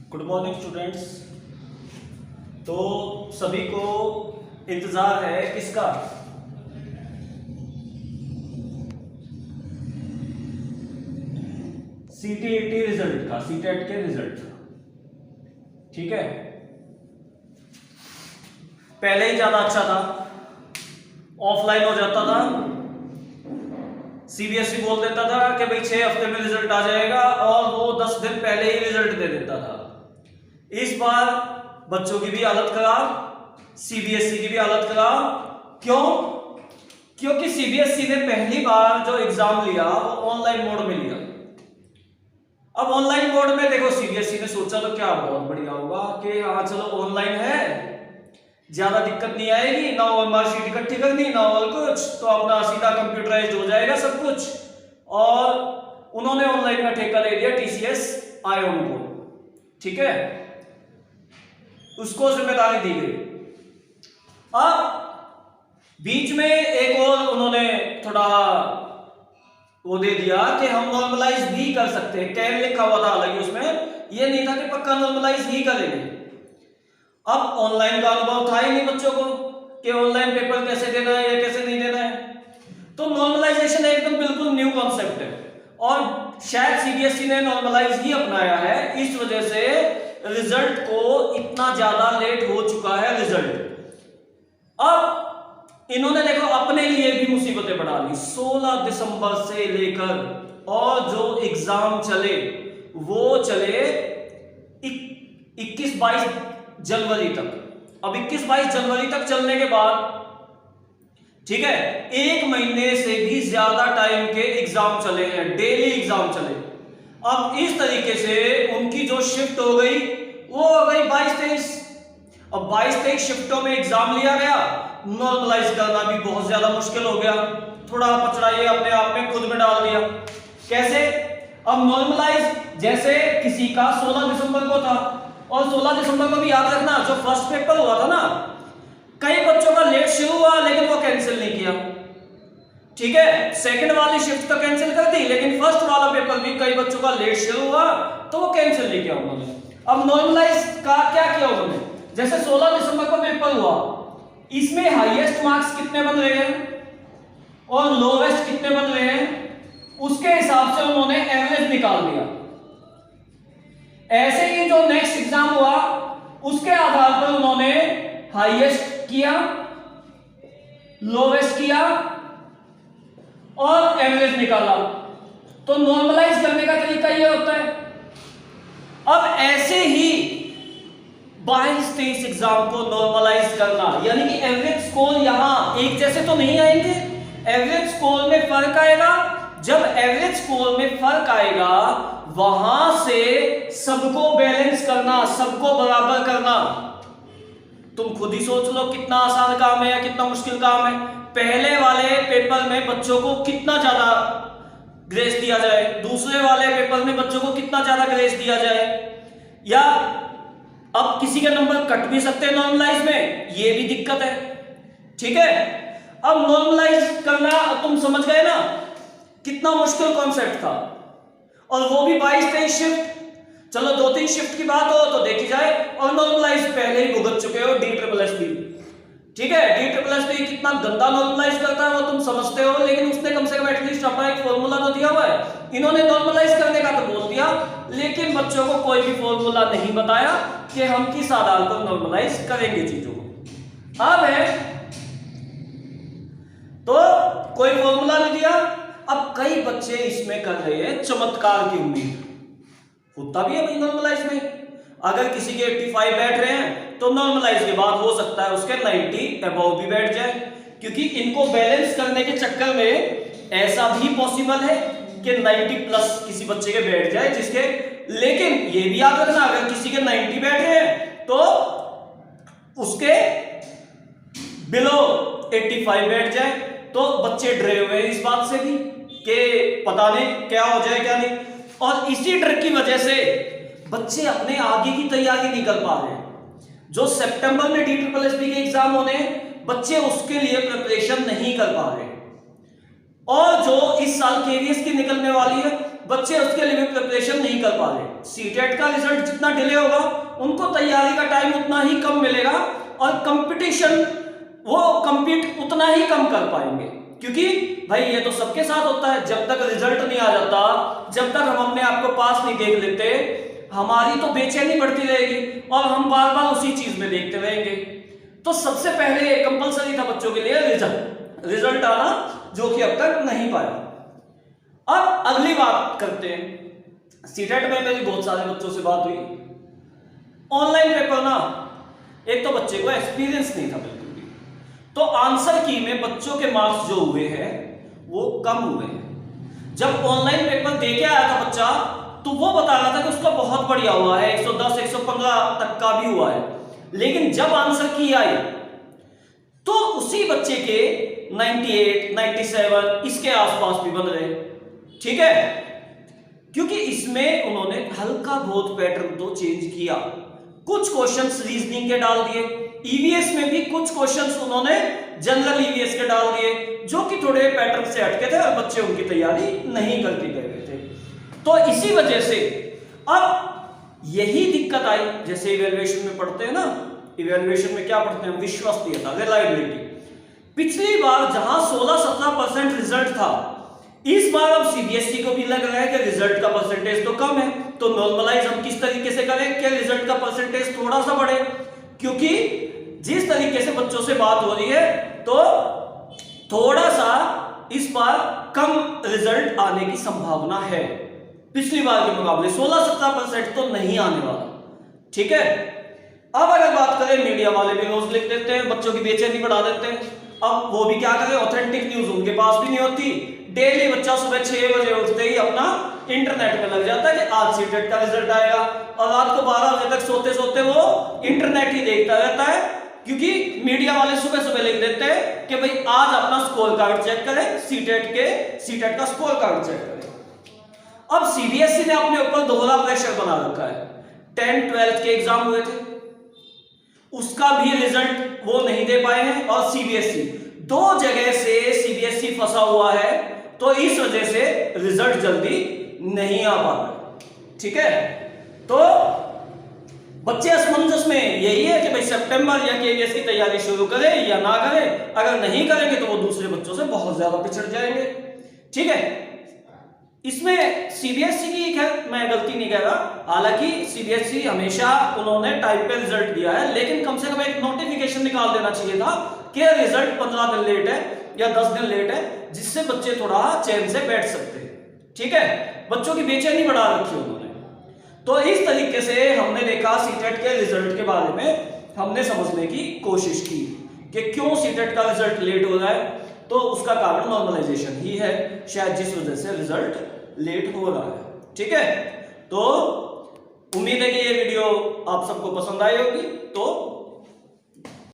Good morning students. तो सभी को इंतजार है किसका? सीटीईटी रिजल्ट का, सीटेट के रिजल्ट का। ठीक है, पहले ही ज्यादा अच्छा था, ऑफलाइन हो जाता था, सीबीएसई बोल देता था कि भाई 6 हफ्ते में रिजल्ट आ जाएगा और वो 10 दिन पहले ही रिजल्ट दे देता था। इस बार बच्चों की भी हालत खराब, सीबीएसई की भी हालत खराब। क्यों? क्योंकि सीबीएसई ने पहली बार जो एग्जाम लिया वो ऑनलाइन मोड में लिया। अब ऑनलाइन मोड में देखो, सीबीएसई ने सोचा तो क्या बहुत बढ़िया होगा कि हाँ चलो ऑनलाइन है, ज्यादा दिक्कत नहीं आएगी, ना मार्कशीट इकट्ठी करनी ना और कुछ, तो अपना सीधा कंप्यूटराइज्ड हो जाएगा सब कुछ। और उन्होंने ऑनलाइन का ठेका ले दिया टीसीएस आयोन को। ठीक है, उसको जिम्मेदारी दी गई। अब बीच में एक और उन्होंने थोड़ा वो दे दिया कि हम नॉर्मलाइज भी कर सकते हैं। कैन लिखा हुआ था, हालांकि उसमें ये नहीं था कि पक्का नॉर्मलाइज ही करेंगे। अब ऑनलाइन का अनुभव था ही नहीं बच्चों को कि ऑनलाइन पेपर कैसे देना है या कैसे नहीं देना है, तो नॉर्मलाइजेशन एकदम बिल्कुल न्यू कॉन्सेप्ट है और शायद सीबीएसई ने नॉर्मलाइज ही अपनाया है। इस वजह से रिजल्ट को इतना ज्यादा लेट हो चुका है रिजल्ट। अब इन्होंने देखो अपने लिए भी मुसीबतें बढ़ा ली। 16 दिसंबर से लेकर और जो एग्जाम चले वो चले 21-22 जनवरी तक। अब 21-22 जनवरी तक चलने के बाद, ठीक है, 1 महीने से भी ज्यादा टाइम के एग्जाम चले हैं, डेली एग्जाम चले। अब इस तरीके से उनकी जो शिफ्ट हो गई वो हो गई 22-23। अब 22-23 शिफ्टों में एग्जाम लिया गया, नॉर्मलाइज करना भी बहुत ज्यादा मुश्किल हो गया। थोड़ा पचड़ा ये अपने आप में खुद में डाल दिया। कैसे? अब नॉर्मलाइज जैसे किसी का 16 दिसंबर को था, और 16 दिसंबर को भी याद रखना जो फर्स्ट पेपर हुआ था ना, कई बच्चों का लेट शुरू हुआ लेकिन वो कैंसिल नहीं किया। ठीक है, सेकंड वाली शिफ्ट तो कैंसिल कर दी, लेकिन फर्स्ट वाला पेपर भी कई बच्चों का लेट शुरू हुआ तो वो कैंसिल नहीं किया उन्होंने। अब नॉर्मलाइज का क्या किया उन्होंने? जैसे 16 दिसंबर को पेपर हुआ, इसमें हाईएस्ट मार्क्स कितने बन रहे हैं और लोवेस्ट कितने बन रहे हैं, उसके हिसाब से उन्होंने एवरेज निकाल दिया। ऐसे ही जो नेक्स्ट एग्जाम हुआ उसके आधार पर उन्होंने हाईएस्ट किया, लोवेस्ट किया और एवरेज निकाला। तो नॉर्मलाइज करने का तरीका यह होता है। अब ऐसे ही 22-23 एग्जाम को नॉर्मलाइज करना, यानी कि एवरेज स्कोर यहां एक जैसे तो नहीं आएंगे, एवरेज स्कोर में फर्क आएगा। जब एवरेज स्कोर में फर्क आएगा वहां से सबको बैलेंस करना, सबको बराबर करना। तुम खुद ही सोच लो कितना आसान काम है या कितना मुश्किल काम है। पहले वाले पेपर में बच्चों को कितना ज्यादा ग्रेस दिया जाए, दूसरे वाले पेपर में बच्चों को कितना ज्यादा ग्रेस दिया जाए, या अब किसी के नंबर कट भी सकते हैं नॉर्मलाइज में, ये भी दिक्कत है। ठीक है, अब नॉर्मलाइज करना तुम समझ गए ना कितना मुश्किल कॉन्सेप्ट था, और वो भी 22-23 शिफ्ट। चलो 2-3 शिफ्ट की बात हो तो देखी जाए, और नॉर्मलाइज पहले ही भुगत चुके हो DSSS। ठीक है, DSSS कितना गंदा नॉर्मलाइज करता है वो तुम समझते हो, लेकिन उसने कम से कम एटलीस्ट अपना एक फॉर्मूला तो दिया हुआ है। इन्होंने नॉर्मलाइज करने का तो बोल दिया, लेकिन बच्चों को कोई भी फॉर्मूला नहीं बताया कि हम किस आधार पर नॉर्मलाइज करेंगे चीजों को। अब है तो कोई फॉर्मूला नहीं दिया। अब कई बच्चे इसमें कर रहे हैं चमत्कार की उम्मीद। होता भी है भाई नॉर्मलाइज में, अगर किसी के 85 बैठ रहे हैं तो नॉर्मलाइज के बाद हो सकता है उसके 90 अबव भी बैठ जाए, क्योंकि इनको बैलेंस करने के चक्कर में ऐसा भी पॉसिबल है कि 90 प्लस किसी बच्चे के बैठ जाए जिसके, लेकिन ये भी याद रखना अगर किसी के 90 बैठ रहे हैं तो उसके बिलो 85 बैठ जाए, तो बच्चे डरे हुए हैं इस बात से भी कि पता नहीं क्या हो जाए क्या नहीं। और इसी डर की वजह से बच्चे अपने आगे की तैयारी नहीं कर पा रहे हैं। जो सितंबर में DSSS के एग्जाम होने, बच्चे उसके लिए प्रिपरेशन नहीं कर पा रहे, और जो इस साल KVS की निकलने वाली है बच्चे उसके लिए भी प्रिपरेशन नहीं कर पा रहे। सीटेट का रिजल्ट जितना डिले होगा उनको तैयारी का टाइम उतना ही कम मिलेगा और कंपटीशन वो compete उतना ही कम कर पाएंगे, क्योंकि भाई ये तो सबके साथ होता है, जब तक रिजल्ट नहीं आ जाता, जब तक हम अपने आप को पास नहीं देख लेते, हमारी तो बेचैनी बढ़ती रहेगी और हम बार बार उसी चीज में देखते रहेंगे। तो सबसे पहले कंपलसरी था बच्चों के लिए रिजल्ट आना, जो कि अब तक नहीं पाया। अब अगली बात करते हैं। सीटेट में मेरी बहुत सारे बच्चों से बात हुई। ऑनलाइन पेपर ना, एक तो बच्चे को एक्सपीरियंस नहीं था बिल्कुल भी, तो आंसर की में बच्चों के मार्क्स जो हुए हैं वो कम हुए हैं। जब ऑनलाइन पेपर दे के आया था बच्चा, तो वो बता रहा था कि उसका बहुत बढ़िया हुआ है, 110 115 तक का भी हुआ है। लेकिन जब आंसर की आई तो उसी बच्चे के 98 97 इसके आसपास भी बन रहे। ठीक है, क्योंकि इसमें उन्होंने हल्का बहुत पैटर्न तो चेंज किया, कुछ क्वेश्चंस रीजनिंग के डाल दिए, ईवीएस में भी कुछ क्वेश्चंस उन्होंने जनरल ईवीएस के डाल दिए, जो कि थोड़े पैटर्न से हटके थे और बच्चे उनकी तैयारी नहीं करके गए थे। तो इसी वजह से अब यही दिक्कत आई। जैसे इवैल्यूएशन में पढ़ते हैं ना, इवैल्यूएशन में क्या पढ़ते हैं, विश्वसनीयता, रिलायबिलिटी। पिछली बार जहां 16-17% रिजल्ट था, इस बार अब सीबीएसई को भी लग रहा है कि रिजल्ट का परसेंटेज तो कम है, तो नॉर्मलाइज हम किस तरीके से करें कि रिजल्ट का परसेंटेज थोड़ा सा बढ़े, क्योंकि जिस तरीके से बच्चों से बात हो रही है तो थोड़ा सा इस बार कम रिजल्ट आने की संभावना है। पिछली बार के मुकाबले 16-17% तो नहीं आने वाला। ठीक है, अब अगर बात करें, मीडिया वाले भी रोज लिख देते हैं, बच्चों की बेचैनी बढ़ा देते हैं। अब वो भी क्या करें, ऑथेंटिक न्यूज उनके पास भी नहीं होती। डेली बच्चा सुबह 6 बजे उठते ही अपना इंटरनेट में लग जाता है कि आज सीटेट का रिजल्ट आएगा, और रात को 12 बजे तक सोते सोते वो इंटरनेट ही देखता रहता है, क्योंकि मीडिया वाले सुबह सुबह लिख देते हैं कि भाई आज अपना स्कोर कार्ड चेक करें, सीटेट का स्कोर कार्ड चेक करें। अब सीबीएसई ने अपने ऊपर दोहरा प्रेशर बना रखा है। 10-12 के एग्जाम हुए थे, उसका भी रिजल्ट वो नहीं दे पाए हैं, और सीबीएसई दो जगह से सीबीएसई फंसा हुआ है, तो इस वजह से रिजल्ट जल्दी नहीं आ पा रहा। ठीक है, तो बच्चे असमंजस में यही है कि भाई सितंबर या केवीएस की तैयारी शुरू करें या ना करें। अगर नहीं करेंगे तो वो दूसरे बच्चों से बहुत ज्यादा पिछड़ जाएंगे। ठीक है, इसमें सीबीएसई की खैर मैं गलती नहीं कह रहा, हालांकि सीबीएसई हमेशा उन्होंने टाइम पे रिजल्ट दिया है, लेकिन कम से कम एक नोटिफिकेशन निकाल देना चाहिए था कि रिजल्ट 15 दिन लेट है या 10 दिन लेट है, जिससे बच्चे थोड़ा चैन से बैठ सकते हैं। ठीक है, बच्चों की बेचैनी बढ़ा रखी उन्होंने। तो इस तरीके से हमने देखा सीटेट के रिजल्ट के बारे में, हमने समझने की कोशिश की कि क्यों सीटेट का रिजल्ट लेट हो रहा है। तो उसका कारण नॉर्मलाइजेशन ही है, शायद जिस वजह से रिजल्ट लेट हो रहा है। ठीक है, तो उम्मीद है कि ये वीडियो आप सबको पसंद आई होगी। तो